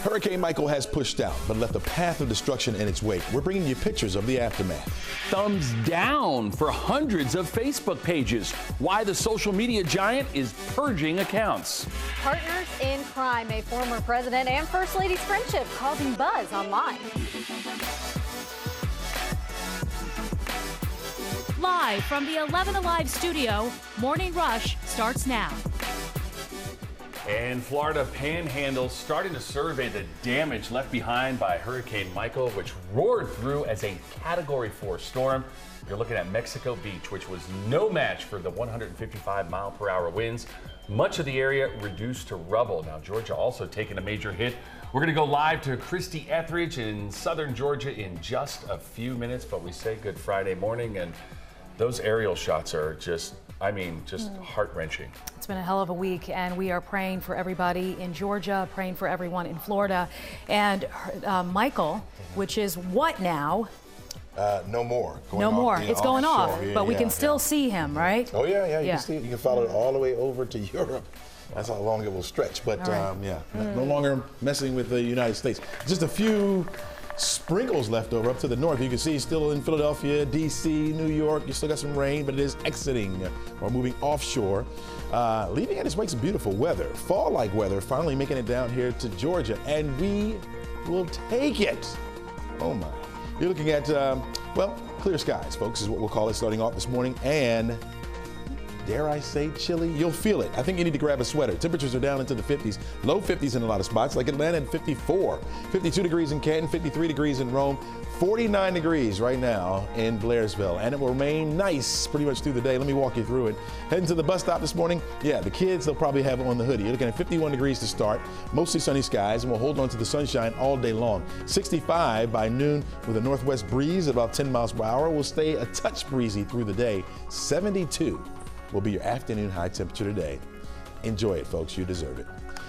Hurricane Michael has pushed out, but left a path of destruction in its wake. We're bringing you pictures of the aftermath. Thumbs down for hundreds of Facebook pages. Why the social media giant is purging accounts. Partners in crime, a former president and first lady's friendship causing buzz online. Live from the 11 Alive studio, Morning Rush starts now. And Florida Panhandle starting to survey the damage left behind by Hurricane Michael, which roared through as a Category 4 storm. You're looking at Mexico Beach, which was no match for the 155-mile-per-hour winds. Much of the area reduced to rubble. Now, Georgia also taking a major hit. We're going to go live to Christy Etheridge in southern Georgia in just a few minutes, but we say good Friday morning, and those aerial shots are just heart-wrenching. It's been a hell of a week, and we are praying for everybody in Georgia, praying for everyone in Florida. And Michael, which is what now? No more. No more. It's going off, but we can still see him, right? Oh, yeah. You can see it. You can follow it all the way over to Europe. That's how long it will stretch. But, no longer messing with the United States. Just a few sprinkles left over up to the north. You can see still in Philadelphia, D.C., New York. You still got some rain, but it is exiting or moving offshore, leaving in its wake some beautiful weather, fall-like weather, finally making it down here to Georgia, and we will take it. Oh my! You're looking at clear skies, folks, is what we'll call it starting off this morning, and dare I say chilly? You'll feel it. I think you need to grab a sweater. Temperatures are down into the 50s, low 50s in a lot of spots, like Atlanta at 54, 52 degrees in Canton, 53 degrees in Rome, 49 degrees right now in Blairsville, and it will remain nice pretty much through the day. Let me walk you through it. Heading to the bus stop this morning, the kids, they'll probably have on the hoodie. You're looking at 51 degrees to start, mostly sunny skies, and we'll hold on to the sunshine all day long. 65 by noon with a northwest breeze at about 10 miles per hour. We'll stay a touch breezy through the day. 72 will be your afternoon high temperature today. Enjoy it, folks. You deserve it.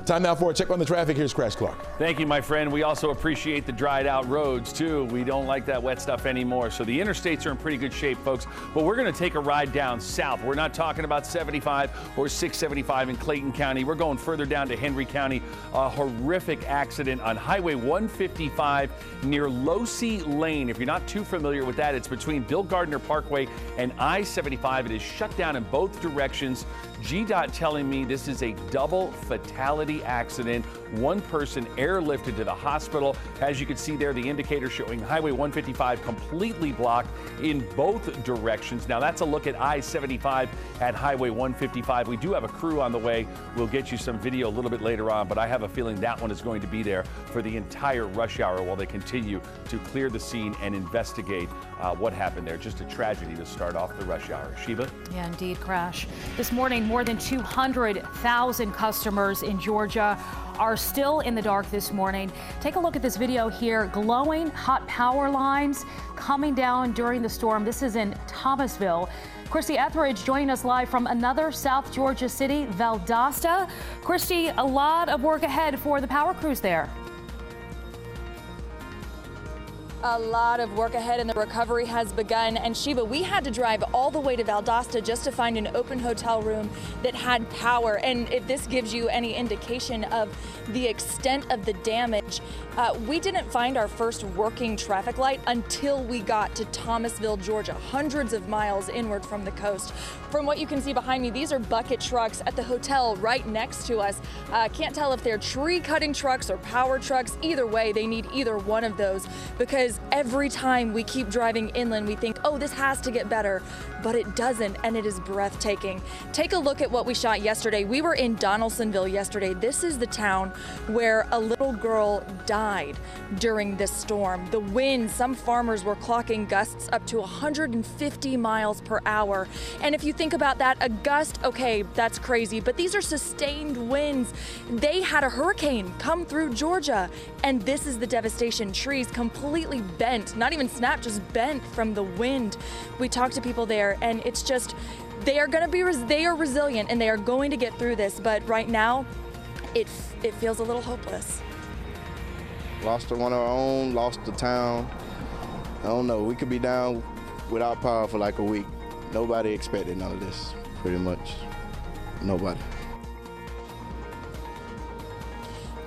Time now for a check on the traffic. Here's Crash Clark. Thank you, my friend. We also appreciate the dried out roads, too. We don't like that wet stuff anymore. So the interstates are in pretty good shape, folks. But we're going to take a ride down south. We're not talking about 75 or 675 in Clayton County. We're going further down to Henry County. A horrific accident on Highway 155 near Losey Lane. If you're not too familiar with that, it's between Bill Gardner Parkway and I-75. It is shut down in both directions. GDOT telling me this is a double fatality accident. One person airlifted to the hospital. As you can see there, the indicator showing Highway 155 completely blocked in both directions. Now that's a look at I-75 at Highway 155. We do have a crew on the way. We'll get you some video a little bit later on, but I have a feeling that one is going to be there for the entire rush hour while they continue to clear the scene and investigate what happened there. Just a tragedy to start off the rush hour. Sheba? Yeah, indeed, Crash. This morning, more than 200,000 customers in Georgia are still in the dark this morning. Take a look at this video here. Glowing hot power lines coming down during the storm. This is in Thomasville. Christy Etheridge joining us live from another South Georgia city, Valdosta. Christy, a lot of work ahead for the power crews there. A lot of work ahead and the recovery has begun. And Sheba, we had to drive all the way to Valdosta just to find an open hotel room that had power. And if this gives you any indication of the extent of the damage, we didn't find our first working traffic light until we got to Thomasville, Georgia, hundreds of miles inward from the coast. From what you can see behind me, these are bucket trucks at the hotel right next to us. Can't tell if they're tree cutting trucks or power trucks. Either way, they need either one of those, because every time we keep driving inland, we think, oh, this has to get better, but it doesn't, and it is breathtaking. Take a look at what we shot yesterday. We were in Donaldsonville yesterday. This is the town where a little girl died during this storm. The wind, some farmers were clocking gusts up to 150 miles per hour. And if you think about that, a gust, okay, that's crazy, but these are sustained winds. They had a hurricane come through Georgia, and this is the devastation. Trees completely bent, not even snapped, just bent from the wind. We talked to people there, and it's just, they are resilient, and they are going to get through this, but right now, it feels a little hopeless. Lost one of our own, lost the town. I don't know, we could be down without power for like a week. Nobody expected none of this, pretty much. Nobody.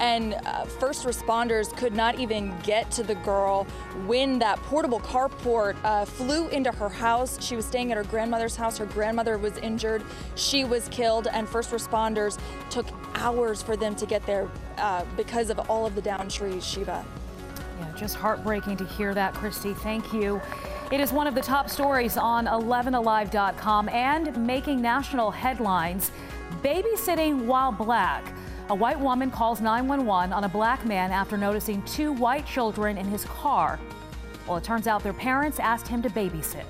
and first responders could not even get to the girl when that portable carport flew into her house. She was staying at her grandmother's house. Her grandmother was injured. She was killed, and first responders took hours for them to get there because of all of the downed trees, Shiva. Yeah, just heartbreaking to hear that, Christy. Thank you. It is one of the top stories on 11alive.com and making national headlines. Babysitting while black. A white woman calls 911 on a black man after noticing 2 white children in his car. Well, it turns out their parents asked him to babysit.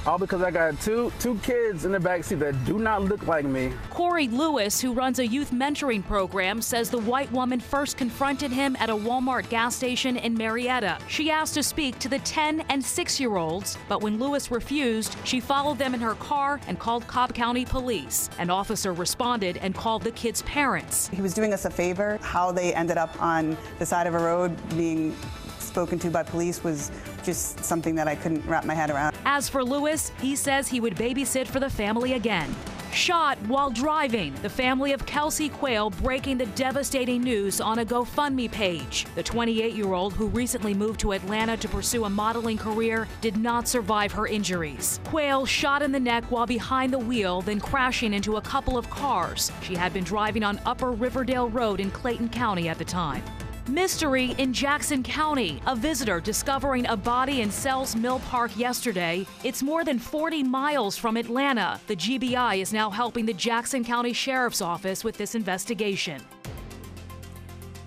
All because I got two kids in the backseat that do not look like me. Corey Lewis, who runs a youth mentoring program, says the white woman first confronted him at a Walmart gas station in Marietta. She asked to speak to the 10 and 6-year-olds, but when Lewis refused, she followed them in her car and called Cobb County Police. An officer responded and called the kids' parents. He was doing us a favor. How they ended up on the side of a road being spoken to by police was just something that I couldn't wrap my head around. As for Lewis, he says he would babysit for the family again. Shot while driving, the family of Kelsey Quayle breaking the devastating news on a GoFundMe page. The 28-year-old who recently moved to Atlanta to pursue a modeling career did not survive her injuries. Quayle shot in the neck while behind the wheel, then crashing into a couple of cars. She had been driving on Upper Riverdale Road in Clayton County at the time. Mystery in Jackson County. A visitor discovering a body in Sells Mill Park yesterday. It's more than 40 miles from Atlanta. The GBI is now helping the Jackson County Sheriff's Office with this investigation.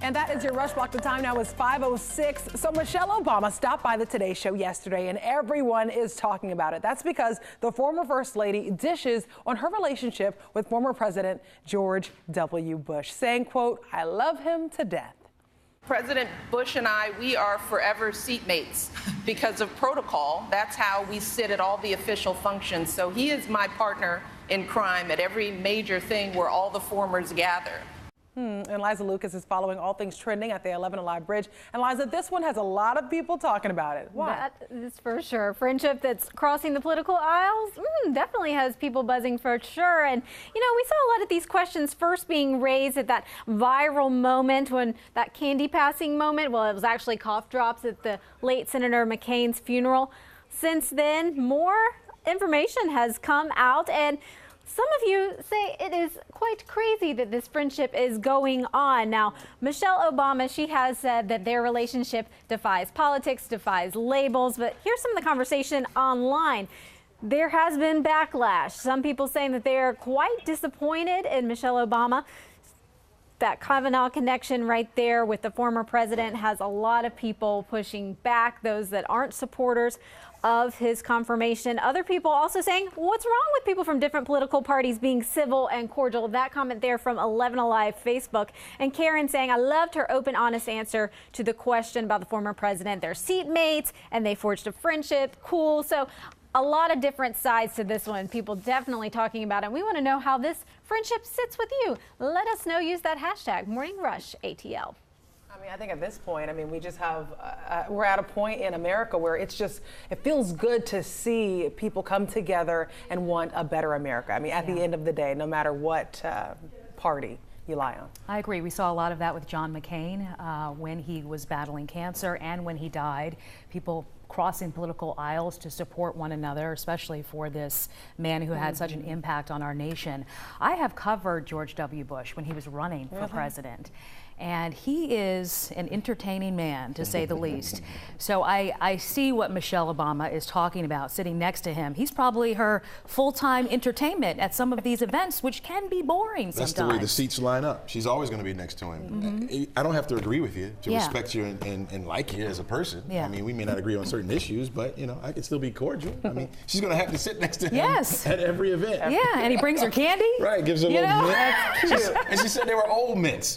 And that is your Rush Block. The time now is 5:06. So Michelle Obama stopped by the Today Show yesterday, and everyone is talking about it. That's because the former First Lady dishes on her relationship with former President George W. Bush, saying, quote, "I love him to death." President Bush and I, we are forever seatmates because of protocol. That's how we sit at all the official functions. So he is my partner in crime at every major thing where all the formers gather. And Liza Lucas is following all things trending at the 11 Alive Bridge. And Liza, this one has a lot of people talking about it. Why? That is for sure. Friendship that's crossing the political aisles definitely has people buzzing for sure. And, you know, we saw a lot of these questions first being raised at that viral moment when that candy passing moment. Well, it was actually cough drops at the late Senator McCain's funeral. Since then, more information has come out, and some of you say it is quite crazy that this friendship is going on. Now, Michelle Obama, she has said that their relationship defies politics, defies labels, but here's some of the conversation online. There has been backlash. Some people saying that they are quite disappointed in Michelle Obama. That Kavanaugh connection right there with the former president has a lot of people pushing back, those that aren't supporters of his confirmation. Other people also saying, what's wrong with people from different political parties being civil and cordial? That comment there from 11 Alive Facebook. And Karen saying, I loved her open, honest answer to the question about the former president. They're seatmates and they forged a friendship. Cool. So a lot of different sides to this one. People definitely talking about it. And we want to know how this friendship sits with you. Let us know. Use that hashtag Morning Rush ATL. I mean, I think at this point, I mean, we just have, we're at a point in America where it's just, it feels good to see people come together and want a better America. I mean, at the end of the day, no matter what party you lie on. I agree. We saw a lot of that with John McCain when he was battling cancer and when he died. People crossing political aisles to support one another, especially for this man who had such an impact on our nation. I have covered George W. Bush when he was running for president. And he is an entertaining man, to say the least. So I see what Michelle Obama is talking about sitting next to him. He's probably her full-time entertainment at some of these events, which can be boring sometimes. That's the way the seats line up. She's always going to be next to him. I don't have to agree with you to respect you and like you as a person. I mean, we may not agree on certain issues, but, you know, I can still be cordial. I mean, she's going to have to sit next to him at every event. Yeah, and he brings her candy. Right, gives her a little mint. And she said they were old mints.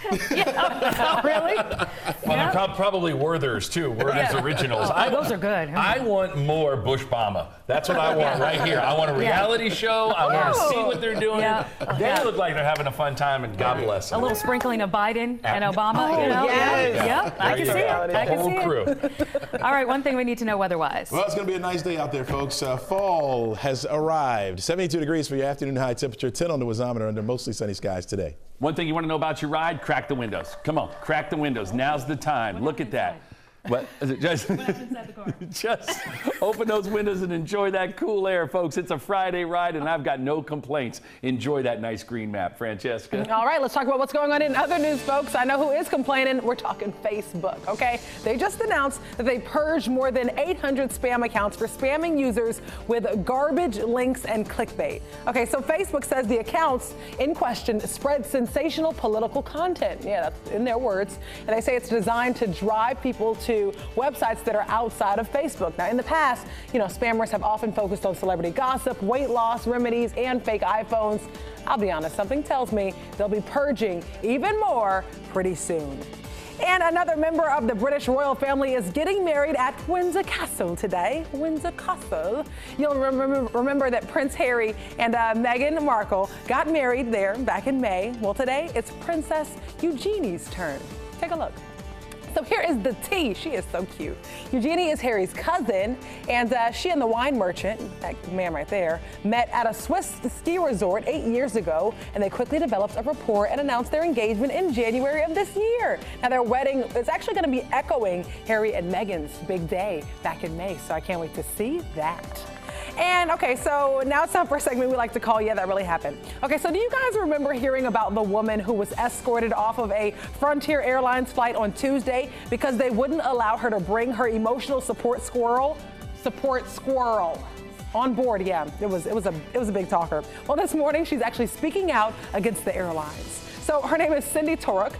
Oh, really? Well, they're probably Werther's too. Werther's originals. Those are good. I want more Bush-Bama. That's what I want right here. I want a reality show. I want to see what they're doing. They look like they're having a fun time, and God bless them. A little sprinkling of Biden and Obama. Oh, you know? yes. I can see it. I can see crew. it. All right, one thing we need to know. know weather-wise. Well, it's going to be a nice day out there, folks. Fall has arrived. 72 degrees for your afternoon high temperature, 10 on the wazometer under mostly sunny skies today. One thing you want to know about your ride, crack the windows. Come on, crack the windows. Now's the time. Look at that. What just open those windows and enjoy that cool air, folks. It's a Friday ride, and I've got no complaints. Enjoy that nice green map, Francesca. All right, let's talk about what's going on in other news, folks. I know who is complaining. We're talking Facebook, okay? They just announced that they purged more than 800 spam accounts for spamming users with garbage links and clickbait. Okay, so Facebook says the accounts in question spread sensational political content. Yeah, that's in their words. And they say it's designed to drive people to websites that are outside of Facebook. Now, in the past, spammers have often focused on celebrity gossip, weight loss remedies, and fake iPhones. I'll be honest, something tells me they'll be purging even more pretty soon. And another member of the British royal family is getting married at Windsor Castle today. Windsor Castle. You'll remember that Prince Harry and Meghan Markle got married there back in May. Well, today it's Princess Eugenie's turn. Take a look. So here is the tea. She is so cute. Eugenie is Harry's cousin, and she and the wine merchant, that man right there, met at a Swiss ski resort 8 years ago, and they quickly developed a rapport and announced their engagement in January of this year. Now, their wedding is actually going to be echoing Harry and Meghan's big day back in May, so I can't wait to see that. And okay, so now it's time for a segment we like to call Yeah, That Really Happened. Okay, so do you guys remember hearing about the woman who was escorted off of a Frontier Airlines flight on Tuesday because they wouldn't allow her to bring her emotional support squirrel on board? Yeah, it was a big talker. Well, this morning she's actually speaking out against the airlines. So her name is Cindy Turok,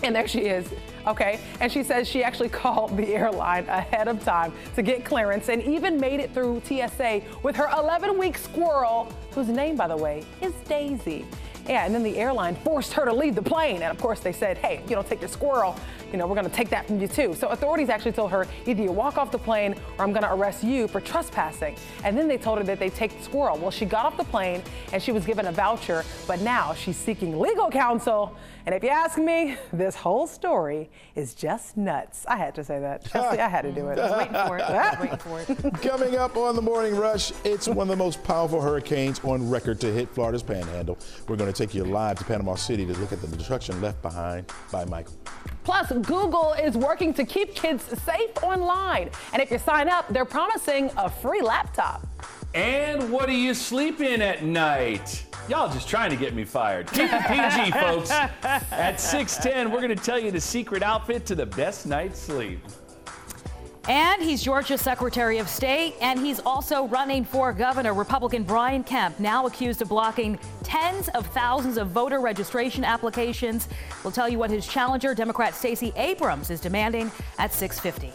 and there she is. Okay, and she says she actually called the airline ahead of time to get clearance and even made it through TSA with her 11-week squirrel, whose name, by the way, is Daisy. Yeah, and then the airline forced her to leave the plane. And of course they said, hey, if you don't take your squirrel, we're gonna take that from you too. So authorities actually told her, either you walk off the plane or I'm gonna arrest you for trespassing. And then they told her that they take the squirrel. Well, she got off the plane and she was given a voucher, but now she's seeking legal counsel. And if you ask me, this whole story is just nuts. I had to say that. Chelsea, I had to do it. I was waiting for it. Coming up on the Morning Rush, it's one of the most powerful hurricanes on record to hit Florida's Panhandle. We're going to take you live to Panama City to look at the destruction left behind by Michael. Plus, Google is working to keep kids safe online. And if you sign up, they're promising a free laptop. And what do you sleep in at night? Y'all just trying to get me fired. Keep it PG, folks. At 6:10, we're going to tell you the secret outfit to the best night's sleep. And he's Georgia's Secretary of State, and he's also running for governor. Republican Brian Kemp, now accused of blocking tens of thousands of voter registration applications. We'll tell you what his challenger, Democrat Stacey Abrams, is demanding at 6:50.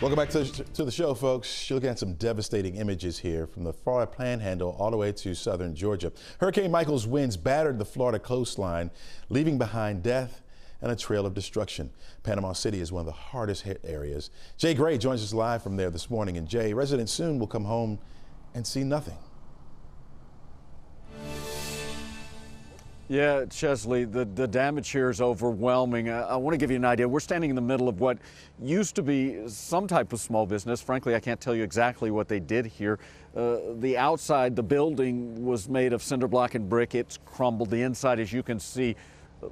Welcome back to the show, folks. You're looking at some devastating images here from the Florida Panhandle all the way to southern Georgia. Hurricane Michael's winds battered the Florida coastline, leaving behind death and a trail of destruction. Panama City is one of the hardest hit areas. Jay Gray joins us live from there this morning. And Jay, residents soon will come home and see nothing. Yeah, Chesley, the damage here is overwhelming. I want to give you an idea. We're standing in the middle of what used to be some type of small business. Frankly, I can't tell you exactly what they did here. The outside, the building was made of cinder block and brick. It's crumbled. The inside, as you can see,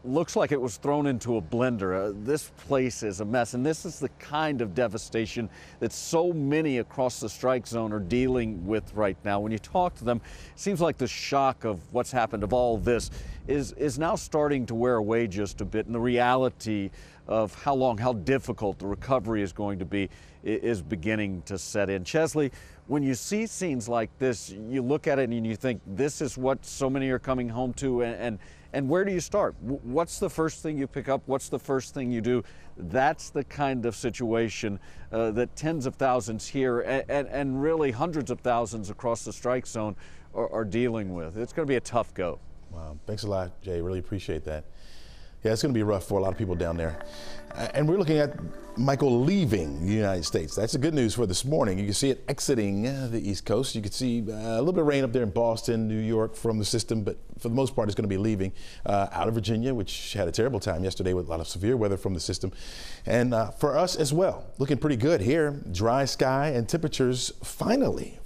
looks like it was thrown into a blender. This place is a mess, and this is the kind of devastation that so many across the strike zone are dealing with right now. When you talk to them, it seems like the shock of what's happened, of all this, is now starting to wear away just a bit, and the reality of how difficult the recovery is going to be is beginning to set in. Chesley, when you see scenes like this, you look at it and you think, this is what so many are coming home to, and where do you start? What's the first thing you pick up? What's the first thing you do? That's the kind of situation that tens of thousands here and really hundreds of thousands across the strike zone are dealing with. It's going to be a tough go. Wow, thanks a lot, Jay. Really appreciate that. Yeah, it's going to be rough for a lot of people down there. And we're looking at Michael leaving the United States. That's the good news for this morning. You can see it exiting the East Coast. You can see a little bit of rain up there in Boston, New York from the system, but for the most part, it's going to be leaving out of Virginia, which had a terrible time yesterday with a lot of severe weather from the system. And for us as well, looking pretty good here. Dry sky and temperatures finally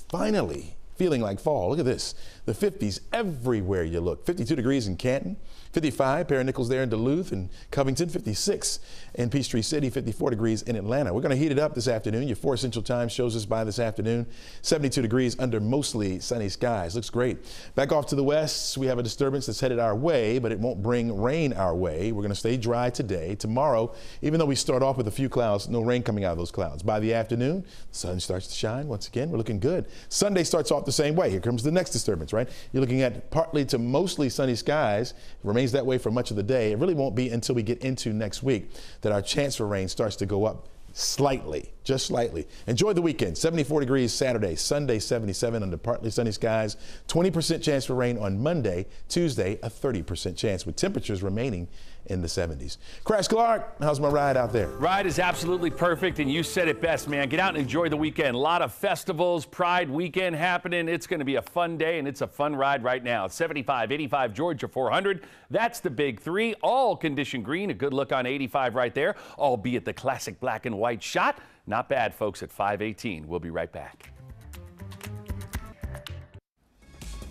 feeling like fall. Look at this. The 50s everywhere you look. 52 degrees in Canton, 55 Pair of Nichols there in Duluth and Covington, 56 in Peachtree City, 54 degrees in Atlanta. We're going to heat it up this afternoon. Your 4 Central Time shows us by this afternoon. 72 degrees under mostly sunny skies. Looks great. Back off to the west, we have a disturbance that's headed our way, but it won't bring rain our way. We're going to stay dry today. Tomorrow, even though we start off with a few clouds, no rain coming out of those clouds. By the afternoon, the sun starts to shine once again. We're looking good. Sunday starts off the same way. Here comes the next disturbance, right? You're looking at partly to mostly sunny skies. It remains that way for much of the day. It really won't be until we get into next week that our chance for rain starts to go up slightly, just slightly. Enjoy the weekend. 74 degrees Saturday, Sunday 77 under partly sunny skies. 20% chance for rain on Monday. Tuesday, a 30% chance with temperatures remaining in the 70s. Crash Clark, how's my ride out there? Ride is absolutely perfect, and you said it best, man. Get out and enjoy the weekend. A lot of festivals, Pride weekend happening. It's going to be a fun day, and it's a fun ride right now. 75, 85, Georgia 400. That's the big three. All condition green. A good look on 85 right there, albeit the classic black and white shot. Not bad, folks, at 518. We'll be right back.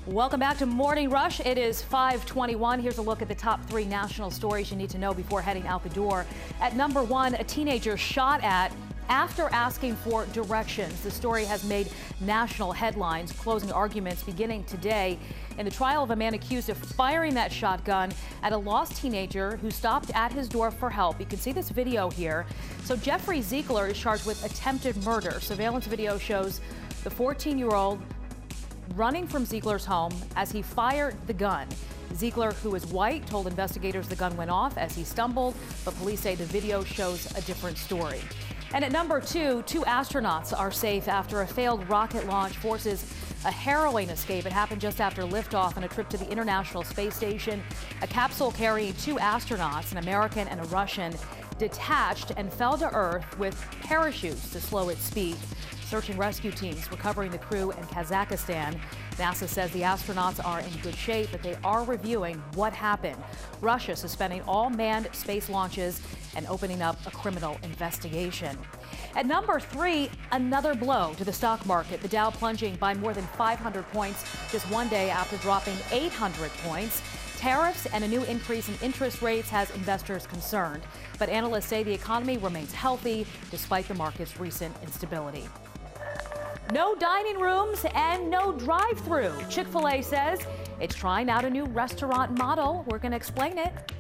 Welcome back to Morning Rush. It is 5:21. Here's a look at the top 3 national stories you need to know before heading out the door. At number 1, a teenager shot at after asking for directions. The story has made national headlines. Closing arguments beginning today in the trial of a man accused of firing that shotgun at a lost teenager who stopped at his door for help. You can see this video here. So Jeffrey Ziegler is charged with attempted murder. Surveillance video shows the 14-year-old running from Ziegler's home as he fired the gun. Ziegler, who is white, told investigators the gun went off as he stumbled, but police say the video shows a different story. And at number 2, 2 astronauts are safe after a failed rocket launch forces a harrowing escape. It happened just after liftoff on a trip to the International Space Station. A capsule carrying 2 astronauts, an American and a Russian, detached and fell to Earth with parachutes to slow its speed. Search and rescue teams recovering the crew in Kazakhstan. NASA says the astronauts are in good shape, but they are reviewing what happened. Russia suspending all manned space launches and opening up a criminal investigation. At number 3, another blow to the stock market. The Dow plunging by more than 500 points just one day after dropping 800 points. Tariffs and a new increase in interest rates has investors concerned. But analysts say the economy remains healthy despite the market's recent instability. No dining rooms and no drive-through. Chick-fil-A says it's trying out a new restaurant model. We're going to explain it.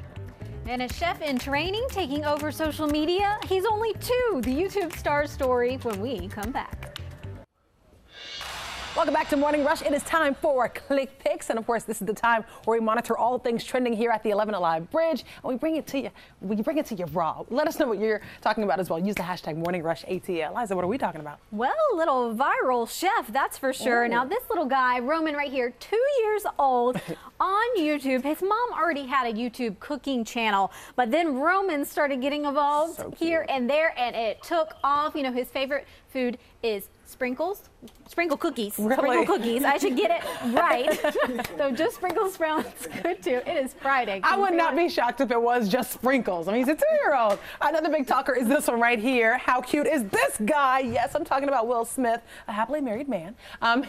And a chef in training taking over social media. He's only 2. The YouTube star story when we come back. Welcome back to Morning Rush. It is time for Click Picks. And of course, this is the time where we monitor all things trending here at the 11 Alive Bridge. And we bring it to you. We bring it to you raw. Let us know what you're talking about as well. Use the hashtag Morning Rush ATL. Liza, what are we talking about? Well, a little viral chef, that's for sure. Ooh. Now, this little guy, Roman right here, 2 years old, on YouTube. His mom already had a YouTube cooking channel, but then Roman started getting involved here and there, and it took off. You know, his favorite food is sprinkle cookies. Really? Sprinkle cookies. I should get it right. So just sprinkles sounds good too. It is Friday. I would not be shocked if it was just sprinkles. I mean, he's a 2-year-old. Another big talker is this one right here. How cute is this guy? Yes, I'm talking about Will Smith, a happily married man.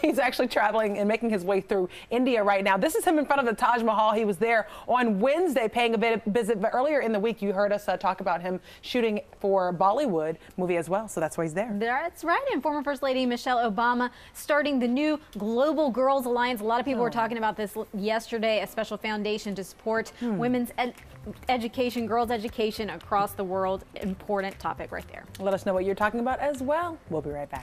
He's actually traveling and making his way through India right now. This is him in front of the Taj Mahal. He was there on Wednesday paying a visit, but earlier in the week you heard us talk about him shooting for a Bollywood movie as well. So that's why he's there. That's right. And former First Lady Michelle Obama starting the new Global Girls Alliance. A lot of people were talking about this yesterday, a special foundation to support women's education, girls' education across the world. Important topic right there. Let us know what you're talking about as well. We'll be right back.